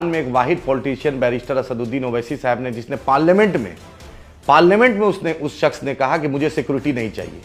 में एक वाहिद politician barrister Asaduddin Owaisi साहब ने, जिसने पार्लियामेंट में उस शख्स ने कहा कि मुझे सिक्योरिटी नहीं चाहिए,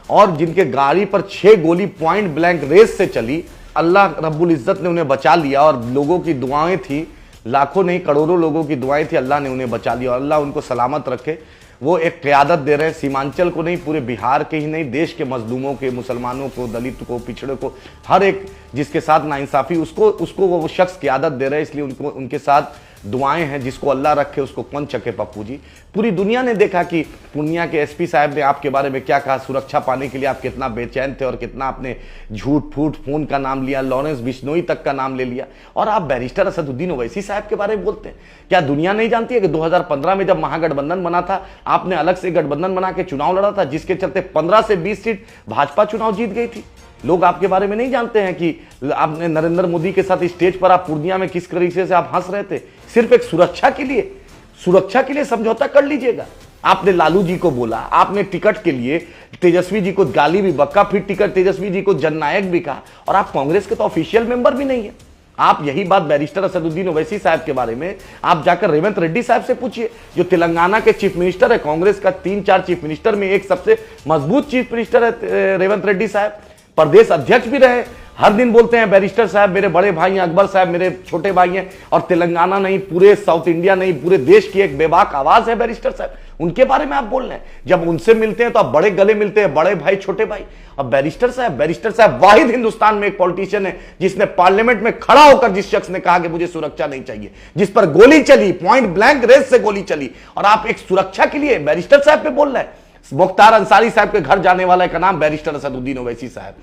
और जिनके गाड़ी पर 6 गोली पॉइंट ब्लैंक रेस से चली, अल्लाह रब्बुल इज्जत ने उन्हें बचा लिया और लोगों की दुआएं थी, लाखों नहीं करोड़ों लोगों की दुआएं थी, अल्लाह ने उन्हें बचा लिया और अल्लाह उनको सलामत रखे। वो एक क़यादत दे रहे हैं, सीमांचल को नहीं, पूरे बिहार के ही नहीं, देश के मजलूमों के, मुसलमानों को, दलित को, पिछड़े को, हर एक जिसके साथ नाइंसाफ़ी, उसको वो शख्स क़यादत दे रहे हैं। इसलिए उनको उनके साथ दुआएं हैं। जिसको अल्लाह रखे उसको कौन चके पप्पू जी। पूरी दुनिया ने देखा कि पूर्णिया के एसपी साहब ने आपके बारे में क्या कहा, सुरक्षा पाने के लिए आप कितना बेचैन थे और कितना आपने झूठ फूट फोन का नाम लिया, लॉरेंस बिश्नोई तक का नाम ले लिया, और आप बैरिस्टर असदुद्दीन ओवैसी साहब के बारे में बोलते हैं। क्या दुनिया नहीं जानती है कि 2015 में जब महागठबंधन बना था, आपने अलग से गठबंधन बना के चुनाव लड़ा था, जिसके चलते 15 से 20 सीट भाजपा चुनाव जीत गई थी। लोग आपके बारे में नहीं जानते हैं कि आपने नरेंद्र मोदी के साथ स्टेज पर आप पूर्णिया में किस तरीके से आप हंस रहे थे, सिर्फ एक सुरक्षा के लिए समझौता कर लीजिएगा। आपने लालू जी को बोला, आपने टिकट के लिए तेजस्वी जी को गाली भी बक्का, फिर टिकट तेजस्वी जी को जननायक भी कहा, और आप कांग्रेस के तो ऑफिशियल मेंबर भी नहीं है। आप यही बात बैरिस्टर असदुद्दीन ओवैसी साहब के बारे में आप जाकर रेवंत रेड्डी साहब से पूछिए, जो तेलंगाना के चीफ मिनिस्टर है। कांग्रेस का 3-4 चीफ मिनिस्टर में एक सबसे मजबूत चीफ मिनिस्टर है रेवंत रेड्डी साहब, प्रदेश अध्यक्ष भी रहे। हर दिन बोलते हैं बैरिस्टर साहब मेरे बड़े भाई हैं, अकबर साहब मेरे छोटे भाई हैं, और तेलंगाना नहीं, पूरे साउथ इंडिया नहीं, पूरे देश की एक बेबाक आवाज है बैरिस्टर साहब। उनके बारे में आप बोल रहे हैं। जब उनसे मिलते हैं तो आप बड़े गले मिलते हैं, बड़े भाई छोटे भाई। अब बैरिस्टर साहब वाहिद हिंदुस्तान में एक पॉलिटिशियन है जिसने पार्लियामेंट में खड़ा होकर जिस शख्स ने कहा कि मुझे सुरक्षा नहीं चाहिए, जिस पर गोली चली, पॉइंट ब्लैंक रेस से गोली चली, और आप एक सुरक्षा के लिए बैरिस्टर साहब पे बोल रहे हैं। मुख्तार अंसारी साहब के घर जाने वाले का नाम बैरिस्टर असदुद्दीन ओवैसी साहब,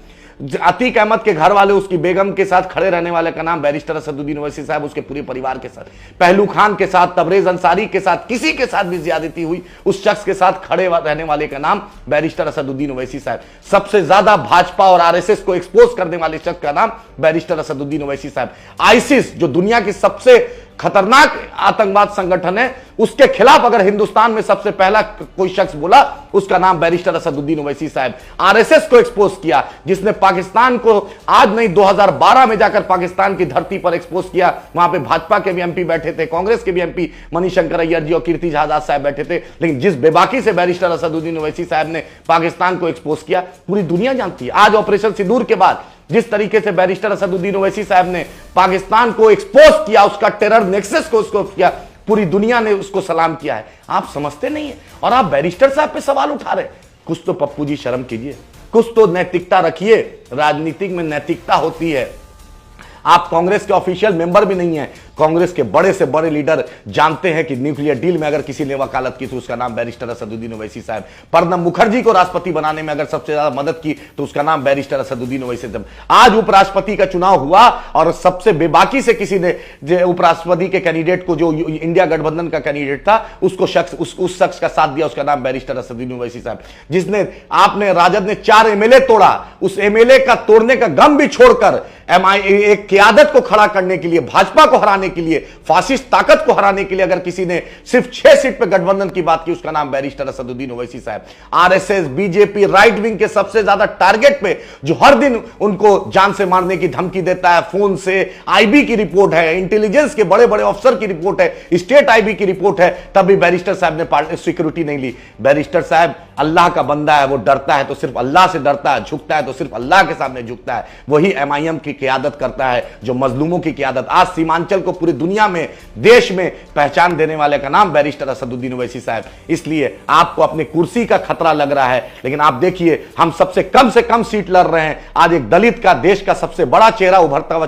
अतीक अहमद के घर वाले उसकी बेगम के साथ खड़े रहने वाले का नाम बैरिस्टर असदुद्दीन ओवैसी साहब, उसके पूरे परिवार के साथ, पहलू खान के साथ, तबरेज अंसारी के साथ, किसी के साथ भी ज्यादती हुई उस शख्स के साथ खड़े रहने वाले का नाम बैरिस्टर असदुद्दीन ओवैसी साहब। सबसे ज्यादा भाजपा और आरएसएस को एक्सपोज करने वाले शख्स का नाम बैरिस्टर असदुद्दीन ओवैसी साहब। आईसिस जो दुनिया की सबसे खतरनाक आतंकवाद संगठन है, उसके खिलाफ अगर हिंदुस्तान में सबसे पहला कोई शख्स बोला, उसका नाम बैरिस्टर असदुद्दीन ओवैसी साहब। आरएसएस को एक्सपोज किया, जिसने पाकिस्तान को आज नहीं 2012 में जाकर पाकिस्तान की धरती पर एक्सपोज किया। वहां पे भाजपा के भी एमपी बैठे थे, कांग्रेस के भी एमपी मणिशंकर अय्यर जी और कीर्ति आजाद साहब बैठे थे, लेकिन जिस बेबाकी से बैरिस्टर असदुद्दीन ओवैसी साहब ने पाकिस्तान को एक्सपोज किया, पूरी दुनिया जानती है। आज ऑपरेशन सिंदूर के बाद जिस तरीके से बैरिस्टर असदुद्दीन ओवैसी साहब ने पाकिस्तान को एक्सपोज किया, उसका टेरर नेक्सस को उसको किया, पूरी दुनिया ने उसको सलाम किया है। आप समझते नहीं है और आप बैरिस्टर साहब पे सवाल उठा रहे। कुछ तो पप्पू जी शर्म कीजिए, कुछ तो नैतिकता रखिए। राजनीतिक में नैतिकता होती है। आप कांग्रेस के ऑफिशियल मेंबर भी नहीं है। कांग्रेस के बड़े से बड़े लीडर जानते हैं कि न्यूक्लियर डील में अगर किसी ने वकालत की तो उसका नाम बैरिस्टर असदुद्दीन ओवैसी साहब। प्रणब मुखर्जी को राष्ट्रपति बनाने में अगर सबसे ज्यादा मदद की तो उसका नाम बैरिस्टर असदुद्दीन ओवैसी साहब। आज उपराष्ट्रपति का चुनाव हुआ और सबसे बेबाकी से किसी ने उपराष्ट्रपति के कैंडिडेट को, जो इंडिया गठबंधन का कैंडिडेट था, उसको उस शख्स का साथ दिया, उसका नाम बैरिस्टर असदुद्दीन ओवैसी साहब। जिसने आपने राजद ने 4 एमएलए तोड़ा, उस एमएलए का तोड़ने का गम भी छोड़कर एक क़यादत को खड़ा करने के लिए, भाजपा को हराने के लिए, फासिस्ट ताकत को हराने के लिए अगर किसी ने सिर्फ 6 सीट पे गठबंधन की बात की, उसका नाम बैरिस्टर असदुद्दीन ओवैसी साहब। आरएसएस, बीजेपी, राइट विंग के सबसे ज्यादा टारगेट पे, जो हर दिन उनको जान से मारने की धमकी देता है, फोन से आईबी की रिपोर्ट है, इंटेलिजेंस के बड़े बड़े अफसर की रिपोर्ट है, स्टेट आईबी की रिपोर्ट है, तब भी बैरिस्टर साहब ने सिक्योरिटी नहीं ली। बैरिस्टर साहब अल्लाह का बंदा है, वो डरता है तो सिर्फ अल्लाह से डरता है, झुकता है तो सिर्फ अल्लाह के सामने झुकता है। वही एमआईएम की क़यादत करता है, जो मजलूमों की क़यादत। आज सीमांचल को पूरी दुनिया में, देश में पहचान देने वाले का नाम बैरिस्टर असदुद्दीन ओवैसी साहब। इसलिए आपको अपनी कुर्सी का खतरा लग रहा है, लेकिन आप देखिए हम सबसे कम सीट लड़ रहे हैं। आज एक दलित का, देश का सबसे बड़ा चेहरा, उभरता हुआ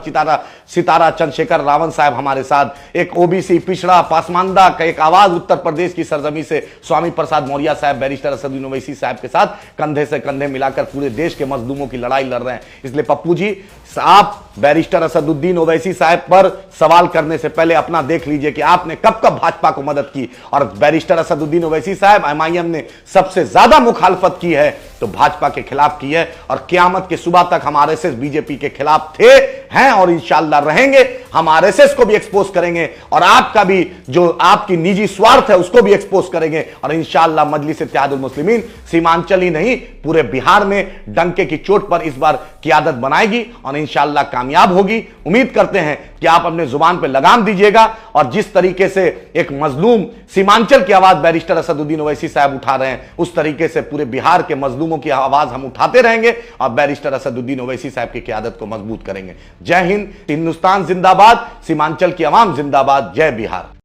सितारा चंद्रशेखर रावण साहब हमारे साथ, एक ओबीसी, पिछड़ा, पासमानदा का एक आवाज उत्तर प्रदेश की सरजमी से स्वामी प्रसाद मौर्य साहब बैरिस्टर असदुद्दीन ओवैसी साहब के साथ कंधे से कंधे मिलाकर पूरे देश के मजलूमों की लड़ाई लड़ रहे हैं। इसलिए पप्पू जी, आप बैरिस्टर असदुद्दीन ओवैसी साहब पर सवाल करने से पहले अपना देख लीजिए कि आपने कब कब भाजपा को मदद की। और बैरिस्टर असदुद्दीन ओवैसी साहब, एमआईएम ने सबसे ज्यादा मुखालफत की है तो भाजपा के खिलाफ की है, और क्यामत के सुबह तक हम आरएसएस, बीजेपी के खिलाफ थे, हैं और इंशाअल्लाह रहेंगे। हम आरएसएस को भी एक्सपोज करेंगे और आपका भी जो आपकी निजी स्वार्थ है उसको भी एक्सपोज करेंगे, और इंशाअल्लाह मजलिस इत्तेहादुल मुस्लिमीन सीमांचल ही नहीं, पूरे बिहार में डंके की चोट पर इस बार क़यादत बनाएगी और और इंशाअल्लाह कामयाब होगी। उम्मीद करते हैं कि आप अपने जुबान पे लगाम दीजिएगा और जिस तरीके से एक मजलूम सीमांचल की आवाज बैरिस्टर असदुद्दीन ओवैसी साहब उठा रहे हैं, उस तरीके से पूरे बिहार के मजलूमों की आवाज हम उठाते रहेंगे और बैरिस्टर असदुद्दीन ओवैसी साहब की क़यादत को मजबूत करेंगे। जय हिंद, हिंदुस्तान जिंदाबाद, सीमांचल की आवाम जिंदाबाद, जय बिहार।